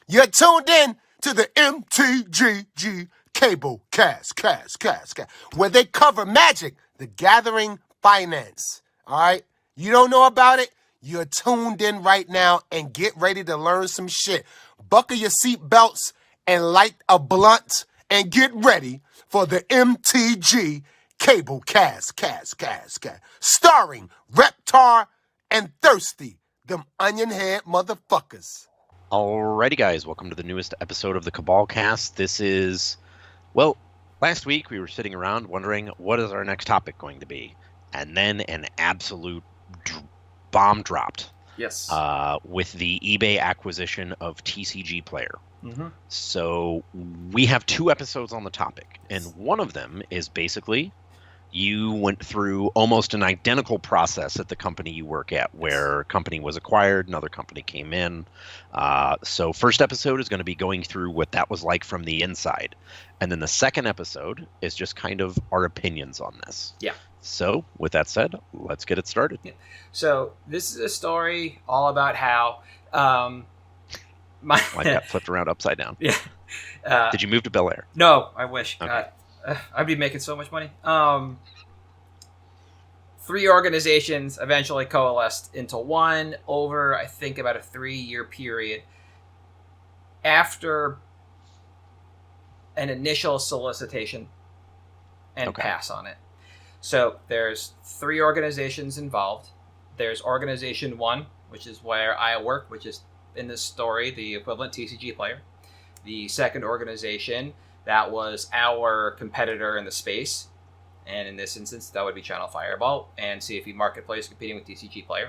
You're tuned in to the MtG Cable cast, where they cover Magic, the Gathering Finance. All right? You don't know about it? You're tuned in right now and get ready to learn some shit. Buckle your seat belts and light a blunt and get ready for the MtG Cable cast. Starring Reptar and Thirsty, them onion head motherfuckers. Alrighty, guys, welcome to the newest episode of the Cabal cast. This is, well, last week we were sitting around wondering what is our next topic going to be, and then an absolute bomb dropped. Yes. With the eBay acquisition of TCGPlayer. Mm-hmm. So we have 2 episodes on the topic, and one of them is basically you went through almost an identical process at the company you work at, where a company was acquired, another company came in. So first episode is going to be going through what that was like from the inside. And then the second episode is just kind of our opinions on this. Yeah. So with that said, let's get it started. Yeah. So this is a story all about how I got flipped around upside down. Yeah. Did you move to Bel Air? No, I wish. Okay. God, I'd be making so much money. 3 organizations eventually coalesced into one over, I think, about a 3-year period after an initial solicitation and pass on it. So there's 3 organizations involved. There's Organization 1, which is where I work, which is in this story the equivalent TCGPlayer. The second organization, that was our competitor in the space, and in this instance, that would be ChannelFireball and CFE Marketplace competing with TCGPlayer.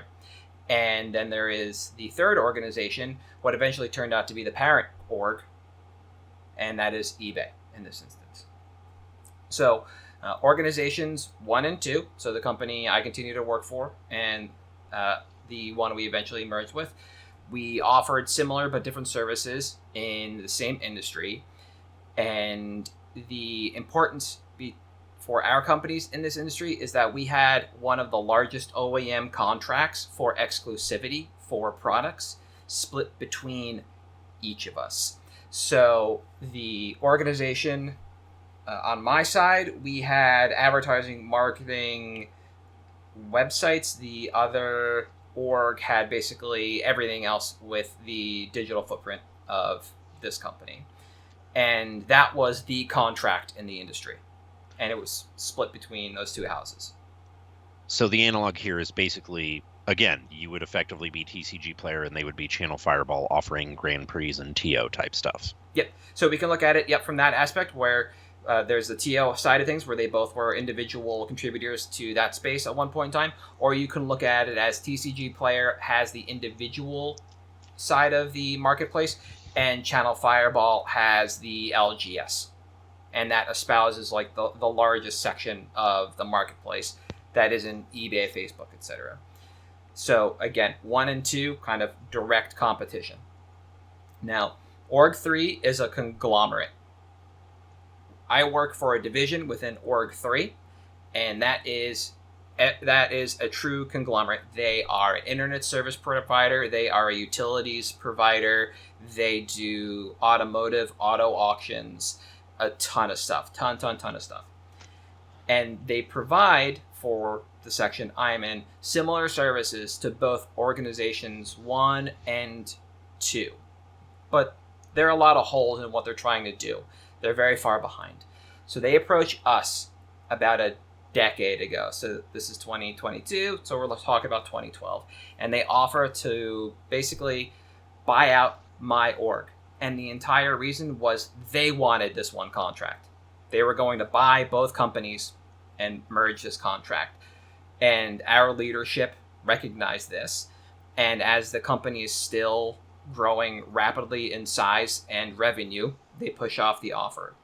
And then there is the third organization, what eventually turned out to be the parent org, and that is eBay in this instance. So organizations 1 and 2, so the company I continue to work for, and the one we eventually merged with, we offered similar but different services in the same industry. And the importance for our companies in this industry is that we had one of the largest OEM contracts for exclusivity for products split between each of us. So the organization on my side, we had advertising, marketing, websites. The other org had basically everything else with the digital footprint of this company. And that was the contract in the industry. And it was split between those 2 houses. So the analog here is basically, again, you would effectively be TCGPlayer and they would be ChannelFireball offering Grand Prix and TO type stuff. Yep. So we can look at it, from that aspect where there's the TO side of things where they both were individual contributors to that space at one point in time. Or you can look at it as TCGPlayer has the individual side of the marketplace, and ChannelFireball has the LGS, and that espouses like the largest section of the marketplace that is in eBay, Facebook, etc. So again, 1 and 2 kind of direct competition. Now, Org 3 is a conglomerate. I work for a division within Org 3, and that is a true conglomerate. They are an internet service provider. They are a utilities provider. They do automotive, auto auctions, a ton of stuff, ton of stuff. And they provide, for the section I'm in, similar services to both organizations 1 and 2. But there are a lot of holes in what they're trying to do. They're very far behind. So they approach us about a decade ago. So this is 2022, so we're talking about 2012. And they offer to basically buy out my org. And the entire reason was they wanted this one contract. They were going to buy both companies and merge this contract. And our leadership recognized this. And as the company is still growing rapidly in size and revenue, they push off the offer.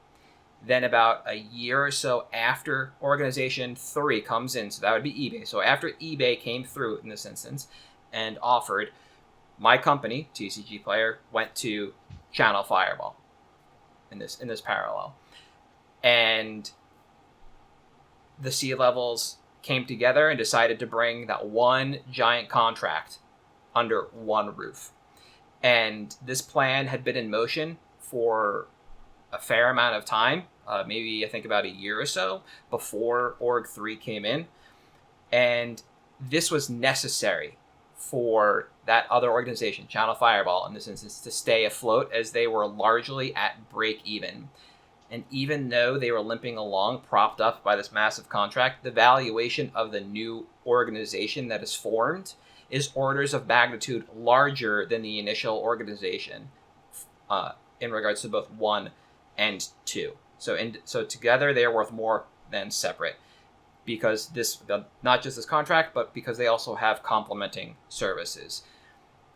Then about a year or so after Organization 3 comes in, so that would be eBay. So after eBay came through in this instance and offered, my company, TCGPlayer, went to ChannelFireball in this parallel. And the C-levels came together and decided to bring that one giant contract under one roof. And this plan had been in motion for a fair amount of time, maybe I think about a year or so before Org 3 came in. And this was necessary for that other organization, ChannelFireball, in this instance, to stay afloat, as they were largely at break even. And even though they were limping along, propped up by this massive contract, the valuation of the new organization that is formed is orders of magnitude larger than the initial organization in regards to both 1 and 2. So together they are worth more than separate, because this, not just this contract, but because they also have complementing services.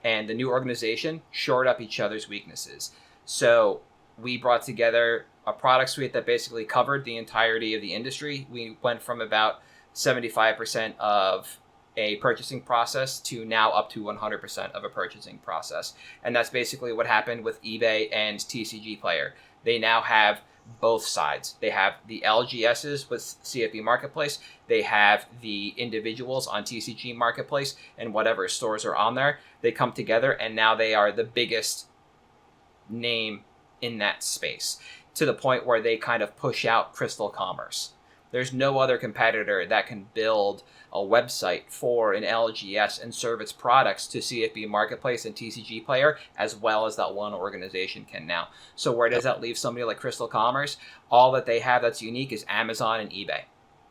And the new organization shored up each other's weaknesses. So we brought together a product suite that basically covered the entirety of the industry. We went from about 75% of a purchasing process to now up to 100% of a purchasing process. And that's basically what happened with eBay and TCGPlayer. They now have both sides. They have the LGSs with CFB Marketplace. They have the individuals on TCG Marketplace and whatever stores are on there. They come together, and now they are the biggest name in that space, to the point where they kind of push out Crystal Commerce. There's no other competitor that can build a website for an LGS and serve its products to CFB Marketplace and TCG Player as well as that one organization can now. So where does that leave somebody like Crystal Commerce? All that they have that's unique is Amazon and eBay.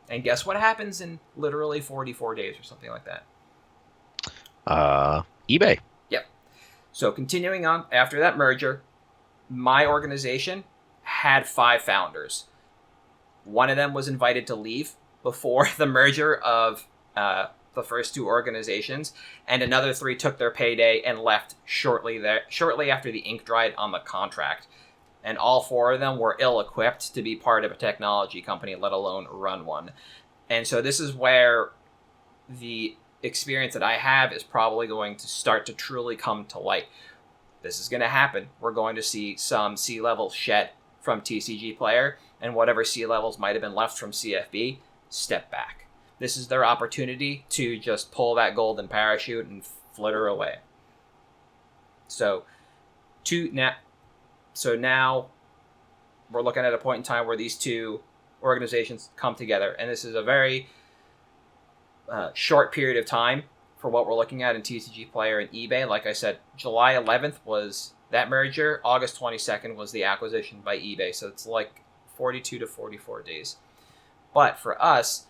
And guess what happens in literally 44 days or something like that? eBay. Yep. So continuing on, after that merger, my organization had 5 founders. One of them was invited to leave before the merger of the first 2 organizations, and another 3 took their payday and left shortly after the ink dried on the contract. And all 4 of them were ill-equipped to be part of a technology company, let alone run one. And so this is where the experience that I have is probably going to start to truly come to light. This is going to happen. We're going to see some C-levels shed from TCG Player, and whatever C-levels might have been left from CFB, step back. This is their opportunity to just pull that golden parachute and flitter away. So now we're looking at a point in time where these 2 organizations come together, and this is a very short period of time for what we're looking at in TCG Player and eBay. Like I said, July 11th was that merger. August 22nd was the acquisition by eBay. So it's like 42 to 44 days. But for us,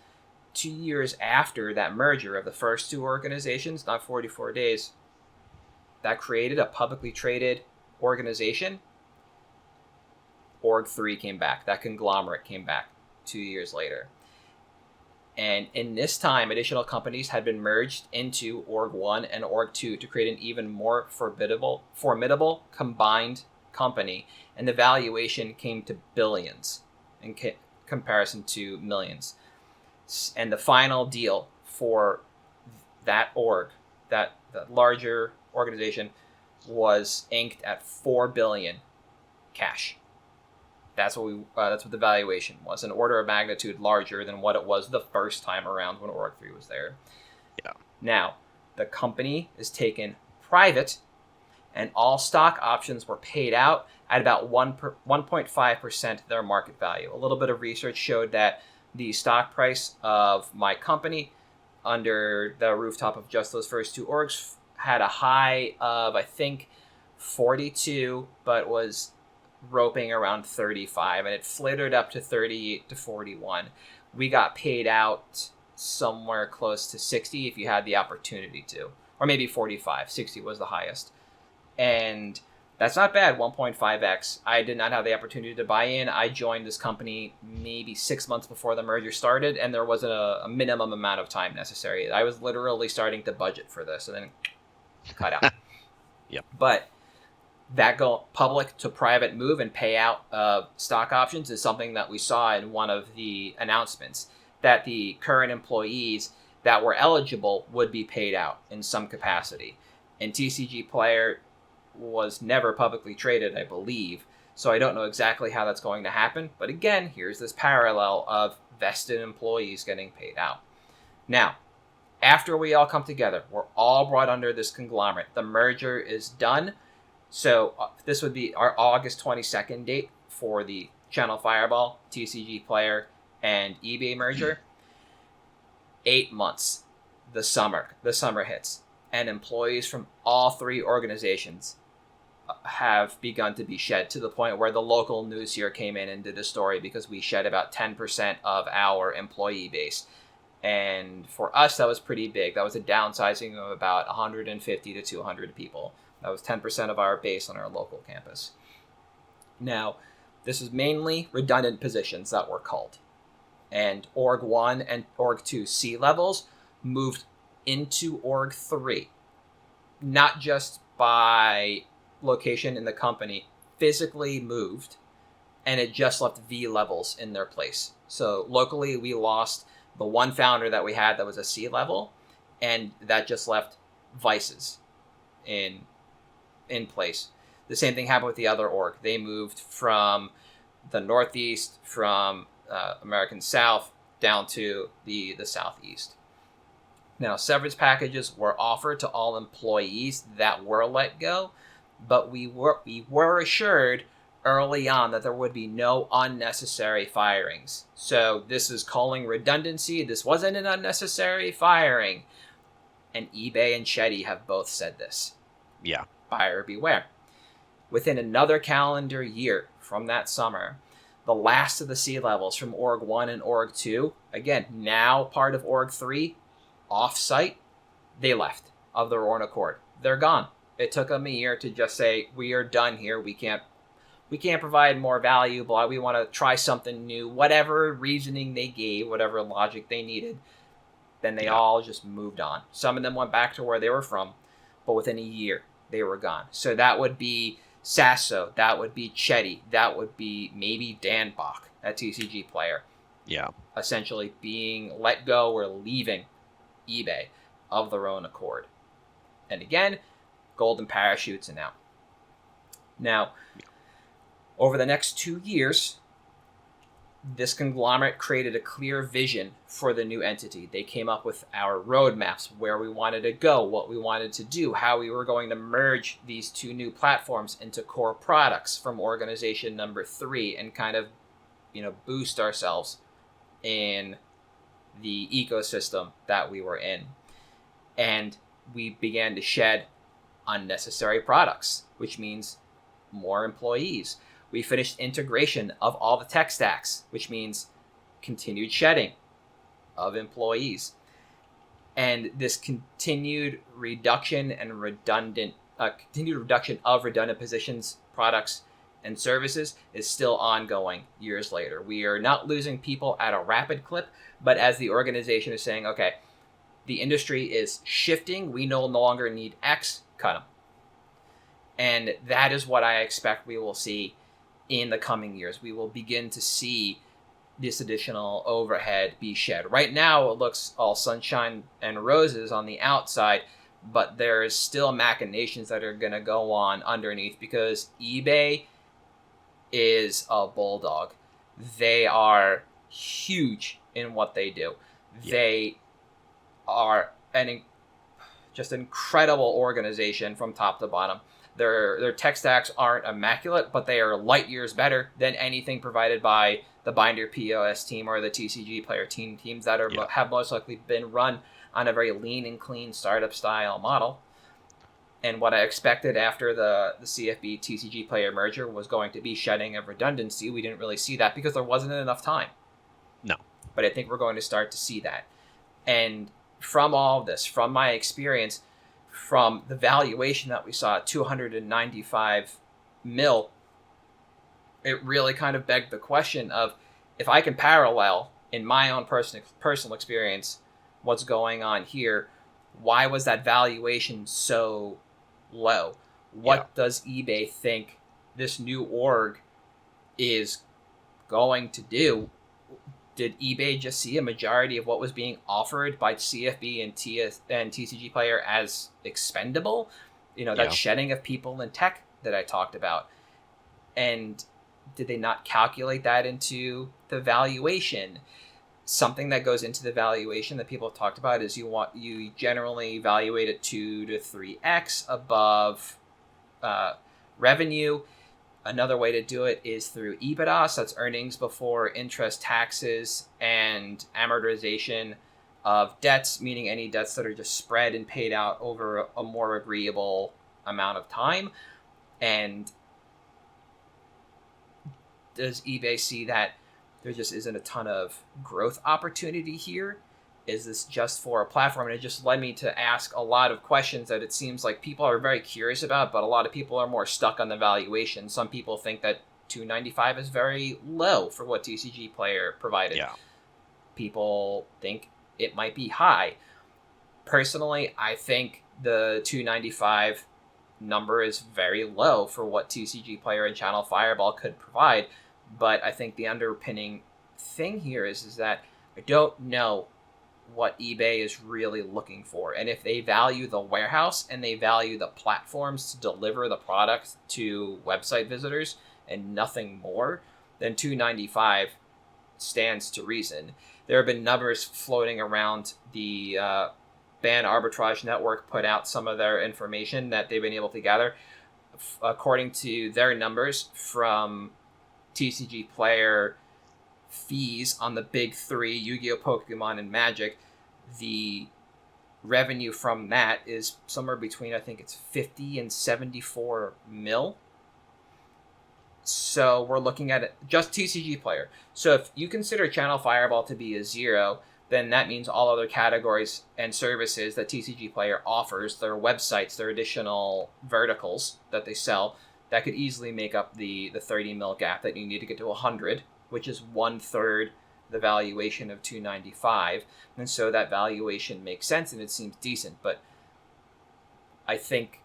2 years after that merger of the first 2 organizations, not 44 days, that created a publicly traded organization. Org 3 came back. That conglomerate came back 2 years later. And in this time, additional companies had been merged into Org 1 and Org 2 to create an even more formidable combined company. And the valuation came to billions in comparison to millions. And the final deal for that org, that larger organization, was inked at $4 billion cash. That's what the valuation was, an order of magnitude larger than what it was the first time around when Org 3 was there. Yeah. Now, the company is taken private, and all stock options were paid out at about 1.5% of their market value. A little bit of research showed that the stock price of my company, under the rooftop of just those first 2 orgs, had a high of, I think, 42, but was roping around 35, and it flittered up to 38 to 41. We got paid out somewhere close to 60 if you had the opportunity to, or maybe 45. 60 was the highest, and that's not bad. 1.5x. I did not have the opportunity to buy in. I joined this company maybe 6 months before the merger started, and there wasn't a minimum amount of time necessary. I was literally starting to budget for this, and then cut out. Yep. But that go public to private move and payout of stock options is something that we saw in one of the announcements, that the current employees that were eligible would be paid out in some capacity. And TCG Player was never publicly traded, I believe, so I don't know exactly how that's going to happen. But again, here's this parallel of vested employees getting paid out. Now, after we all come together, we're all brought under this conglomerate. The merger is done. So this would be our August 22nd date for the ChannelFireball, TCGPlayer, and eBay merger. 8 months. The summer hits, and employees from all three organizations have begun to be shed, to the point where the local news here came in and did a story because we shed about 10% of our employee base. And for us, that was pretty big. That was a downsizing of about 150 to 200 people. That was 10% of our base on our local campus. Now, this is mainly redundant positions that were culled. And Org 1 and Org 2 C levels moved into Org 3. Not just by location in the company, physically moved, and it just left V levels in their place. So locally, we lost the one founder that we had that was a C level, and that just left vices in place. The same thing happened with the other org. They moved from the Northeast, from American South, down to the Southeast. Now, severance packages were offered to all employees that were let go, but we were assured early on that there would be no unnecessary firings. So this is calling redundancy. This wasn't an unnecessary firing. And eBay and Chetty have both said this. Yeah. Buyer beware. Within another calendar year from that summer, the last of the C levels from Org 1 and Org 2, again, now part of Org 3, off-site, they left of their own accord. They're gone. It took them a year to just say, we are done here. We can't provide more value, blah, we want to try something new, whatever reasoning they gave, whatever logic they needed. Then they all just moved on. Some of them went back to where they were from, but within a year, they were gone. So that would be Sasso, that would be Chetty, that would be maybe Dan Bach at TCGPlayer. Yeah. Essentially being let go or leaving eBay of their own accord. And again, golden parachutes and out. Now, over the next 2 years, this conglomerate created a clear vision for the new entity. They came up with our roadmaps, where we wanted to go, what we wanted to do, how we were going to merge these two new platforms into core products from organization number 3 and kind of, boost ourselves in the ecosystem that we were in. And we began to shed unnecessary products, which means more employees. We finished integration of all the tech stacks, which means continued shedding of employees. And this continued reduction of redundant positions, products, and services is still ongoing years later. We are not losing people at a rapid clip, but as the organization is saying, okay, the industry is shifting, we no longer need X, cut them. And that is what I expect we will see in the coming years. We will begin to see this additional overhead be shed. Right now, it looks all sunshine and roses on the outside, but there's still machinations that are going to go on underneath, because eBay is a bulldog. They are huge in what they do. Yeah. They are just an incredible organization from top to bottom. Their tech stacks aren't immaculate, but they are light years better than anything provided by the BinderPoS team or the TCGPlayer teams that have most likely been run on a very lean and clean startup style model. And what I expected after the CFB TCGPlayer merger was going to be shedding of redundancy. We didn't really see that because there wasn't enough time. No. But I think we're going to start to see that. And from all of this, from my experience, from the valuation that we saw at 295 mil, it really kind of begged the question of, if I can parallel in my own personal experience what's going on here, why was that valuation so low? What does eBay think this new org is going to do? Did eBay just see a majority of what was being offered by CFB and TCGPlayer as expendable? That shedding of people and tech that I talked about. And did they not calculate that into the valuation? Something that goes into the valuation that people have talked about is you generally evaluate at 2 to 3x above revenue. Another way to do it is through EBITDA, so that's earnings before interest, taxes, and amortization of debts, meaning any debts that are just spread and paid out over a more agreeable amount of time. And does eBay see that there just isn't a ton of growth opportunity here? Is this just for a platform? And it just led me to ask a lot of questions that it seems like people are very curious about, but a lot of people are more stuck on the valuation. Some people think that $2.95 is very low for what TCG Player provided. Yeah. People think it might be high. Personally, I think the $2.95 number is very low for what TCG Player and ChannelFireball could provide. But I think the underpinning thing here is that I don't know what eBay is really looking for. And if they value the warehouse and they value the platforms to deliver the product to website visitors and nothing more, then $2.95 stands to reason. There have been numbers floating around. The Ban Arbitrage Network put out some of their information that they've been able to gather. According to their numbers from TCG Player fees on the big three, Yu-Gi-Oh!, Pokemon, and Magic, the revenue from that is somewhere between, I think it's 50 and 74 mil. So we're looking at it, just TCG Player. So if you consider ChannelFireball to be a zero, then that means all other categories and services that TCG Player offers, their websites, their additional verticals that they sell, that could easily make up the 30 mil gap that you need to get to 100, which is 1/3 the valuation of $2.95. And so that valuation makes sense and it seems decent, but I think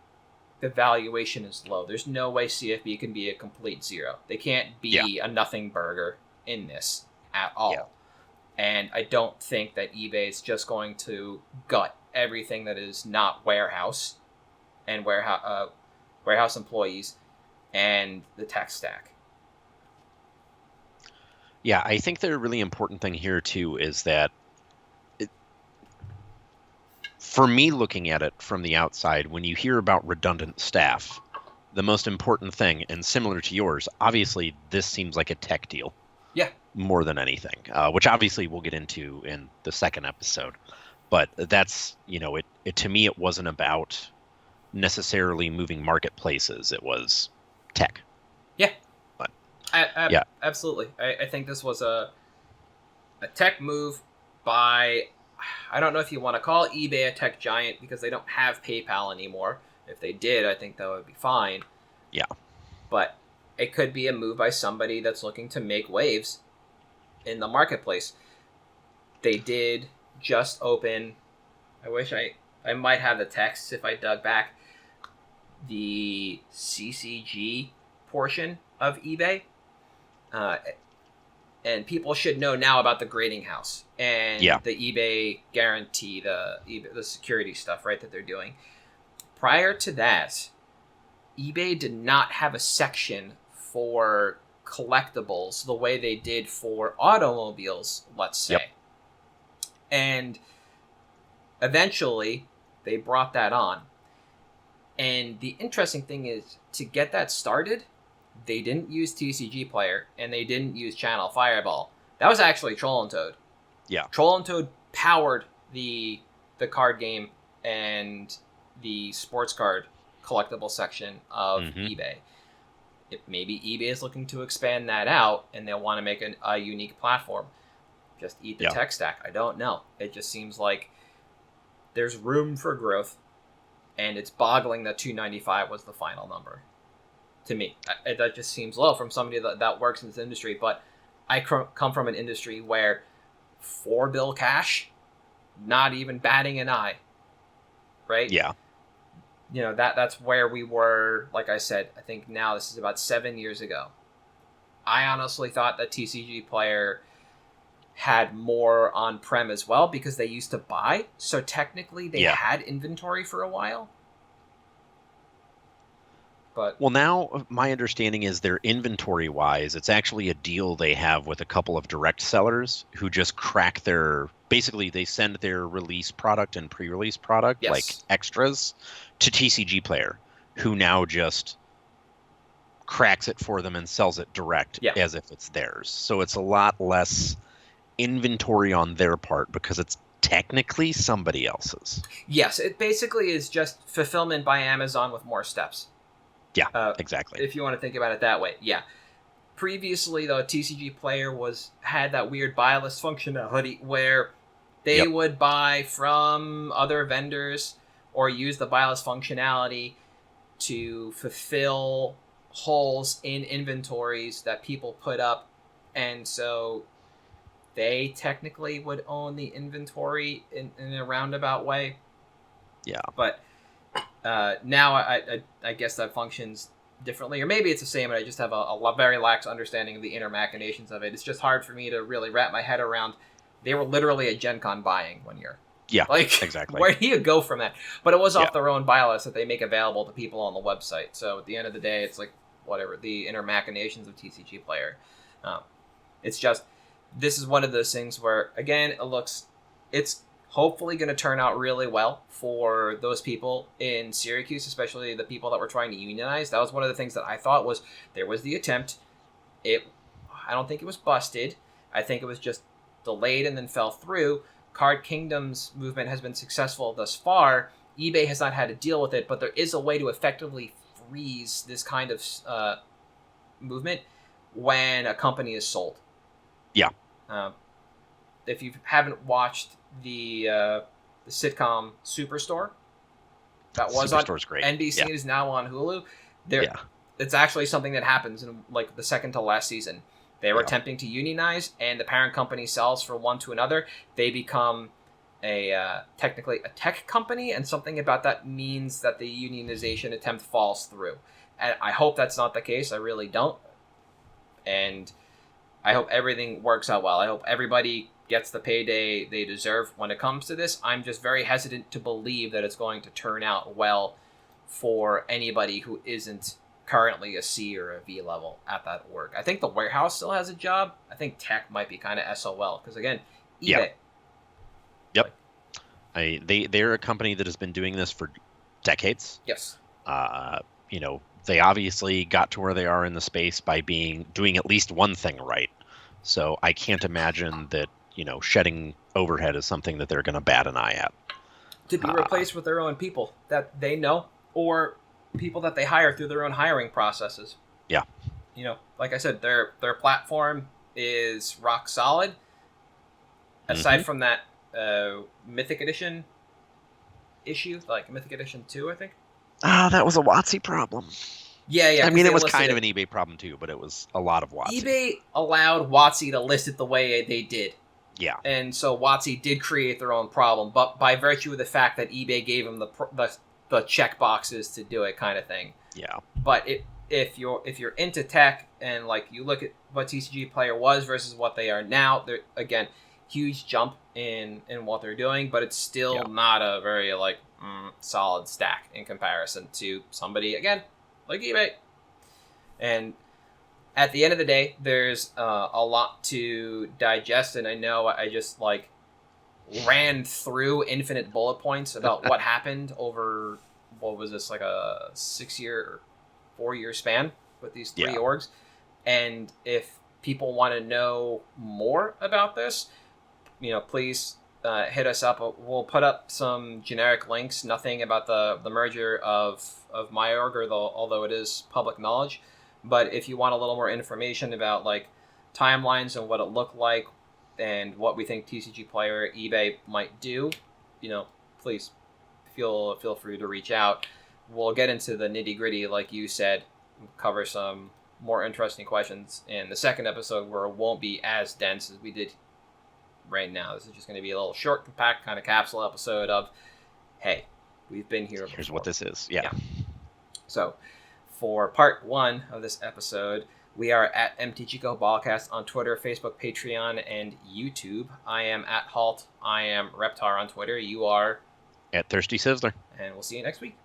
the valuation is low. There's no way CFB can be a complete zero. They can't be a nothing burger in this at all. Yeah. And I don't think that eBay is just going to gut everything that is not warehouse and warehouse employees and the tech stack. Yeah, I think the really important thing here too is that for me, looking at it from the outside, when you hear about redundant staff, the most important thing, and similar to yours, obviously this seems like a tech deal. Yeah. More than anything, which obviously we'll get into in the second episode. But that's, it to me, it wasn't about necessarily moving marketplaces. It was tech. Yeah. But absolutely. I think this was a tech move by, I don't know if you want to call eBay a tech giant because they don't have PayPal anymore. If they did, I think that would be fine. Yeah. But it could be a move by somebody that's looking to make waves in the marketplace. They did just open, I wish I might have the text if I dug back, the CCG portion of eBay. And people should know now about the grading house and the eBay guarantee, the security stuff, right, that they're doing. Prior to that, eBay did not have a section for collectibles the way they did for automobiles, let's say. Yep. And eventually, they brought that on. And the interesting thing is, to get that started, they didn't use TCG Player, and they didn't use ChannelFireball. That was actually Troll and Toad. Yeah. Troll and Toad powered the card game and the sports card collectible section of eBay. Maybe eBay is looking to expand that out, and they'll want to make a unique platform. Just eat the tech stack. I don't know. It just seems like there's room for growth, and it's boggling that $2.95 was the final number. To me, that just seems low from somebody that works in this industry. But I come from an industry where $4 bill cash, not even batting an eye, right? Yeah. That's where we were. Like I said, I think now this is about 7 years ago. I honestly thought that TCG Player had more on-prem as well because they used to buy. So technically they had inventory for a while. But well, now my understanding is their inventory-wise, it's actually a deal they have with a couple of direct sellers who just crack basically they send their release product and pre-release product, like extras, to TCG Player, who now just cracks it for them and sells it direct as if it's theirs. So it's a lot less inventory on their part because it's technically somebody else's. Yes, it basically is just fulfillment by Amazon with more steps. Yeah, exactly. If you want to think about it that way, yeah. Previously, though, TCG Player had that weird buy list functionality where they would buy from other vendors or use the buy list functionality to fulfill holes in inventories that people put up, and so they technically would own the inventory in a roundabout way. Yeah. But now I guess that functions differently, or maybe it's the same, but I just have a very lax understanding of the inner machinations of it. It's just hard for me to really wrap my head around. They were literally at Gen Con buying one year. Yeah, like, exactly. Where do you go from that? But it was off their own buy list that they make available to people on the website. So at the end of the day, it's like, whatever, the inner machinations of TCG Player. It's just, this is one of those things where, again, it's hopefully going to turn out really well for those people in Syracuse, especially the people that were trying to unionize. That was one of the things that I thought was, there was the attempt. I don't think it was busted. I think it was just delayed and then fell through. Card Kingdom's movement has been successful thus far. eBay has not had to deal with it, but there is a way to effectively freeze this kind of movement when a company is sold. Yeah. If you haven't watched the sitcom Superstore, that was Superstore's on great. NBC, it is now on Hulu. It's actually something that happens in like the second to last season. They were attempting to unionize, and the parent company sells from one to another. They become technically a tech company, and something about that means that the unionization attempt falls through. And I hope that's not the case. I really don't. And I hope everything works out well. I hope everybody gets the payday they deserve when it comes to this. I'm just very hesitant to believe that it's going to turn out well for anybody who isn't currently a C or a V level at that org. I think the warehouse still has a job. I think tech might be kind of SOL because, again, eBay. Yep. They're a company that has been doing this for decades. Yes. They obviously got to where they are in the space by doing at least one thing right. So I can't imagine that, shedding overhead is something that they're going to bat an eye at. To be replaced with their own people that they know, or people that they hire through their own hiring processes. Yeah. Like I said, their platform is rock solid. Aside from that Mythic Edition issue, like Mythic Edition 2, I think. That was a WotC problem. Yeah. I mean, it was kind of an eBay problem too, but it was a lot of WotC. eBay allowed WotC to list it the way they did. Yeah. And so WotC did create their own problem, but by virtue of the fact that eBay gave them the check boxes to do it, kind of thing. Yeah. But if you're into tech and like you look at what TCG Player was versus what they are now, they're, again, huge jump in what they're doing, but it's still not a very solid stack in comparison to somebody, again, like eBay. And at the end of the day, there's a lot to digest, and I know I just ran through infinite bullet points about what happened over, what was this, like a 6-year or 4-year span with these three orgs. And if people want to know more about this, please hit us up. We'll put up some generic links, nothing about the merger of my org, although it is public knowledge. But if you want a little more information about timelines and what it looked like and what we think TCG Player eBay might do, please feel free to reach out. We'll get into the nitty gritty, like you said, cover some more interesting questions in the second episode where it won't be as dense as we did right now. This is just going to be a little short, compact kind of capsule episode of, hey, we've been here before. Here's what this is. Yeah. So for part 1 of this episode, we are at MtG Cabalcast on Twitter, Facebook, Patreon, and YouTube. I am at Halt. I am Reptar on Twitter. You are at Thirsty Sizzler. And we'll see you next week.